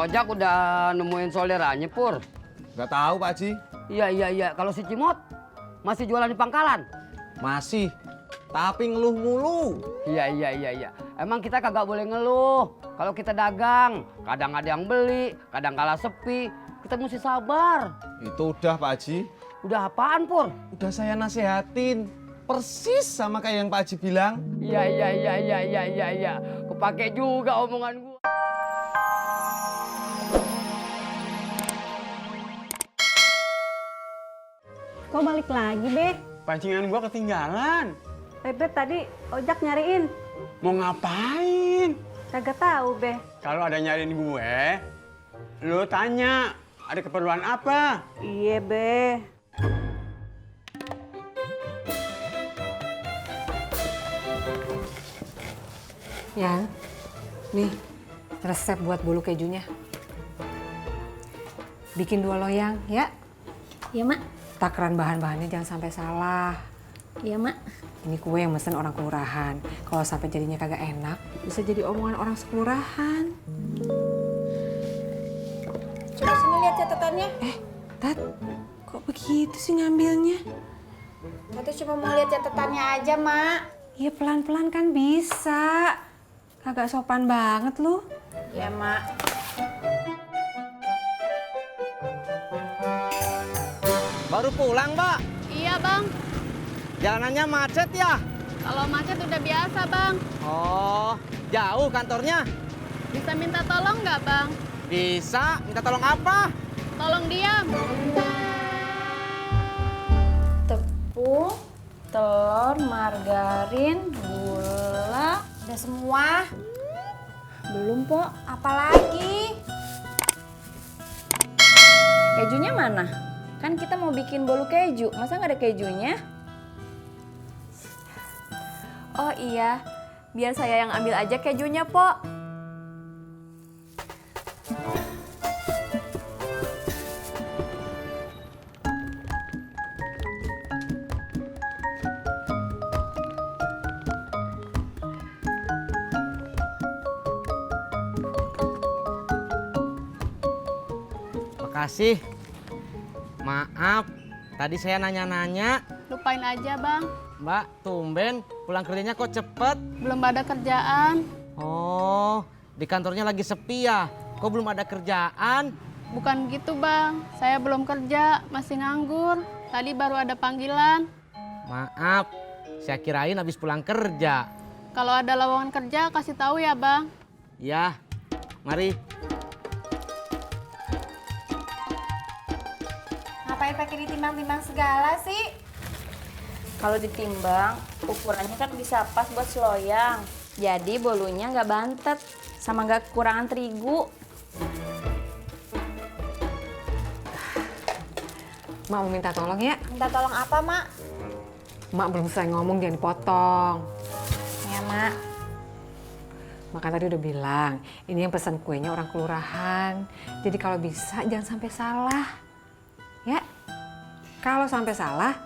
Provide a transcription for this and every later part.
Ojak udah nemuin solderannya, Pur? Nggak tahu, Pak Haji. Iya. Kalau si Cimot masih jualan di pangkalan? Masih. Tapi ngeluh mulu. Iya. Emang kita kagak boleh ngeluh. Kalau kita dagang, kadang ada yang beli, kadang kala sepi. Kita mesti sabar. Itu udah, Pak Haji. Udah apaan, Pur? Udah saya nasehatin. Persis sama kayak yang Pak Haji bilang. Iya. Kepake juga omongan gua. Kok balik lagi, Be? Pancingan gua ketinggalan. Beb, tadi Ojak nyariin. Mau ngapain? Kagak tahu, Be. Kalau ada nyariin gue, lu tanya, ada keperluan apa? Iya, Be. Yan, nih resep buat bolu kejunya. Bikin 2 loyang, ya? Iya, Mak. Takaran bahan-bahannya jangan sampai salah. Iya, Mak. Ini kue yang mesen orang kelurahan. Kalau sampai jadinya kagak enak, bisa jadi omongan orang sekelurahan. Coba sini lihat catatannya. Tat, kok begitu sih ngambilnya? Tati cuma mau lihat catatannya aja, Mak. Ya pelan-pelan kan bisa. Kagak sopan banget lu. Iya, Mak. Baru pulang, Mbak. Iya, Bang. Jalanannya macet ya? Kalau macet udah biasa, Bang. Oh, jauh kantornya? Bisa minta tolong nggak, Bang? Bisa. Minta tolong apa? Tolong diam. Tepung, telur, margarin, gula. Udah semua? Belum, Pok. Apalagi? Kejunya mana? Kan kita mau bikin bolu keju. Masa nggak ada kejunya? Oh iya, biar saya yang ambil aja kejunya, Pok. Makasih. Maaf, tadi saya nanya-nanya. Lupain aja, Bang. Mbak, tumben pulang kerjanya kok cepet? Belum ada kerjaan. Oh, di kantornya lagi sepi ya? Kok belum ada kerjaan? Bukan gitu, Bang. Saya belum kerja, masih nganggur. Tadi baru ada panggilan. Maaf, saya kirain habis pulang kerja. Kalau ada lowongan kerja, kasih tahu ya, Bang. Ya, mari. Ngapain pakai ditimbang-timbang segala sih? Kalau ditimbang, ukurannya kan bisa pas buat seloyang. Jadi bolunya nggak bantet, sama nggak kekurangan terigu. Mak mau minta tolong ya? Minta tolong apa, Mak? Mak belum selesai ngomong jangan dipotong. Ya, Mak. Mak kan tadi udah bilang, ini yang pesan kuenya orang kelurahan. Jadi kalau bisa jangan sampai salah. Ya? Kalau sampai salah,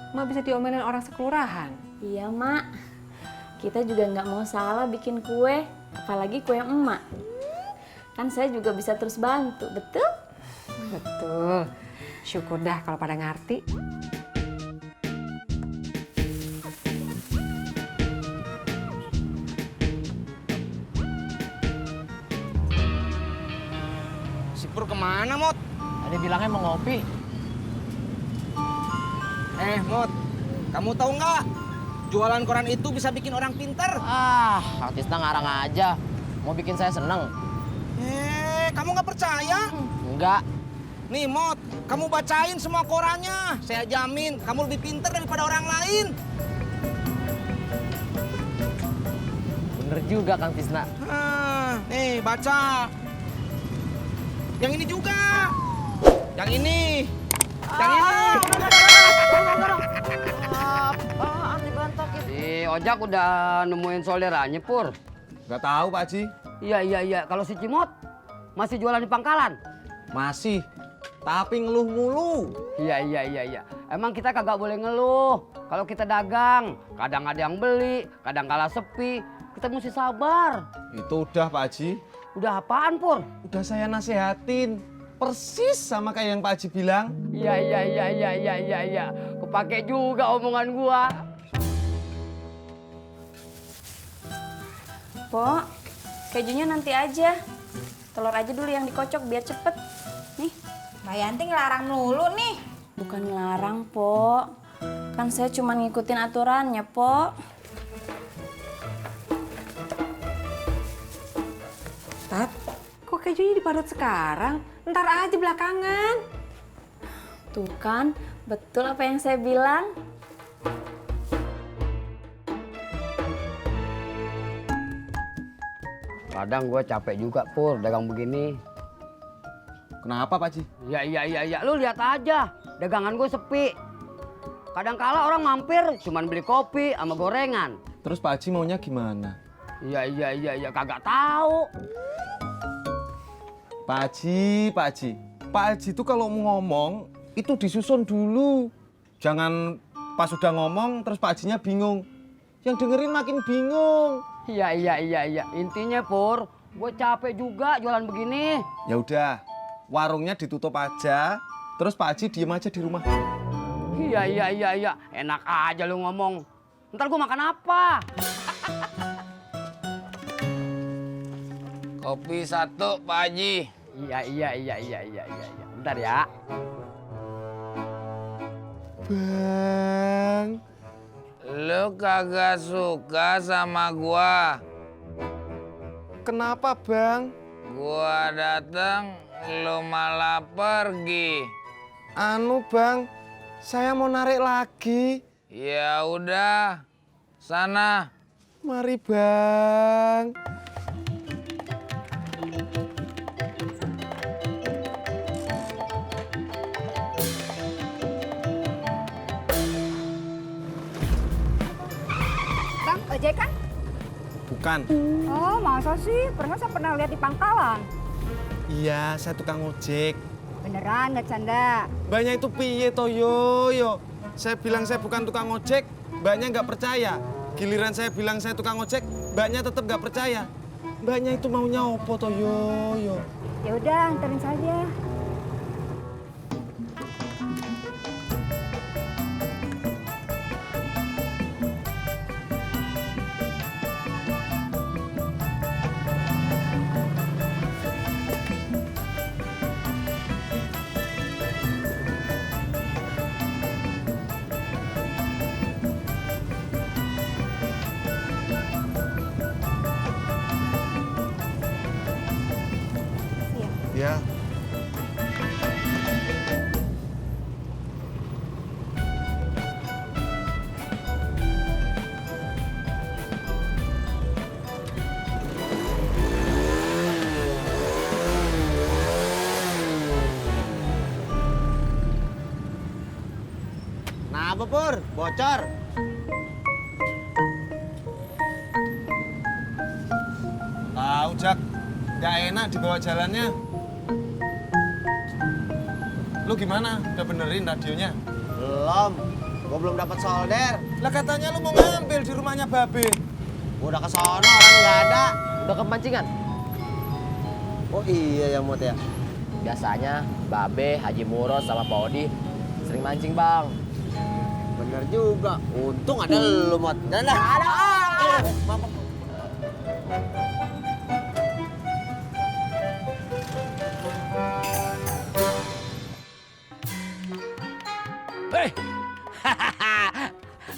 Mak bisa diomelin orang sekelurahan. Iya, Mak. Kita juga nggak mau salah bikin kue, apalagi kue yang emak. Kan saya juga bisa terus bantu, betul? Betul. Syukur dah kalau pada ngerti. Si Pur kemana, Mot? Tadi bilangnya mau ngopi. Mot, kamu tahu nggak? Jualan koran itu bisa bikin orang pinter. Artisnya ngarang aja. Mau bikin saya seneng. Kamu nggak percaya? Enggak. Nih, Mot, kamu bacain semua korannya. Saya jamin kamu lebih pinter daripada orang lain. Bener juga, Kang Tisna. Nih, baca. Yang ini juga. Yang ini. Yang ini. Apaan dibantakin? Si Ojak udah nemuin solderannya, Pur? Nggak tahu, Pak Haji. Iya. Kalau si Cimot masih jualan di pangkalan? Masih. Tapi ngeluh mulu. Iya. Emang kita kagak boleh ngeluh. Kalau kita dagang, kadang ada yang beli, kadang kala sepi. Kita mesti sabar. Itu udah Pak Haji. Udah apaan, Pur? Udah saya nasehatin. Persis sama kayak yang Pak Haji bilang. Iya. Kepake juga omongan gua. Po, kejunya nanti aja. Telur aja dulu yang dikocok biar cepet. Nih. Mbak Yanti ngelarang melulu nih. Bukan ngelarang, Po. Kan saya cuma ngikutin aturannya, Po. Tat, kok kejunya diparut sekarang? Ntar aja belakangan. Tuh kan, betul apa yang saya bilang. Kadang gua capek juga, Pur, dagang begini. Kenapa Pak Haji? Ya, lu lihat aja. Dagangan gue sepi. Kadang kala orang mampir cuman beli kopi sama gorengan. Terus Pak Haji maunya gimana? Iya, kagak tahu. Pak Haji tuh kalau mau ngomong itu disusun dulu. Jangan pas udah ngomong terus Pak Hajinya bingung. Yang dengerin makin bingung. Iya. Intinya, Pur, gue capek juga jualan begini. Ya udah, warungnya ditutup aja. Terus Pak Haji diem aja di rumah. Iya. Enak aja lu ngomong. Ntar gue makan apa? Kopi 1, Pak Haji. Iya. Bentar ya. Bang, Lu kagak suka sama gua. kenapa Bang? Gua datang, lu malah pergi. Anu Bang, saya mau narik lagi. Ya udah, sana. Mari Bang. Bang, ojek kan? Bukan. Oh, masa sih? Pernah saya pernah lihat di pangkalan. Iya, saya tukang ojek. Beneran, nggak canda. Mbaknya itu piye toh yo. Saya bilang saya bukan tukang ojek, mbaknya nggak percaya. Giliran saya bilang saya tukang ojek, mbaknya tetap nggak percaya. Mbaknya itu maunya opo toh yo. Ya udah, anterin saja. Ya. Nah, apa Pur? Bocor. Tahu Jak, nggak enak dibawa jalannya. Lu gimana? Udah benerin radionya? Belum. Gua belum dapat solder. Lah katanya lu mau ngambil di rumahnya Babe. Gua udah ke sono, orang nggak ada. Udah kepancingan? Oh iya ya Mut ya. Biasanya Babe, Haji Muros, sama Pak Odi sering mancing, Bang. Bener juga. Untung ada lu Mut. Dan ada.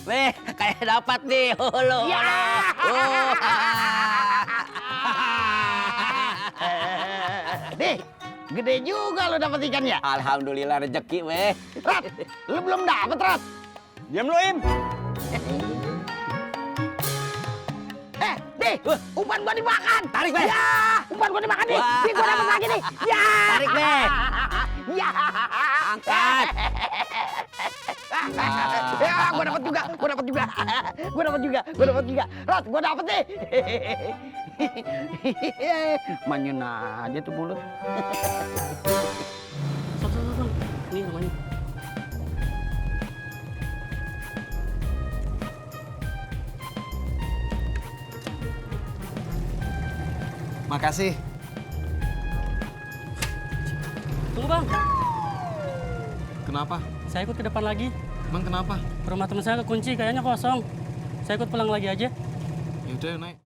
Weh, kayak dapat nih. Halo. Dih, gede juga lo dapet ikannya. Alhamdulillah rezeki weh. Rat, lu belum dapet, Rat. Diam lu Im. Dih, umpan gua dimakan. Tarik, Be. Ya, umpan gua dimakan nih. Wah. Nih, gua dapet lagi nih. Ya. Tarik, Be. Ya. Angkat. Ya, gua dapet juga. Rat, gua dapet nih. Manyun aja tuh mulut. Ini namanya. Makasih. Tunggu bang, Kenapa? saya ikut ke depan lagi. Emang kenapa? Rumah teman saya kekunci, kayaknya kosong. Saya ikut pulang lagi aja. Yaudah, naik.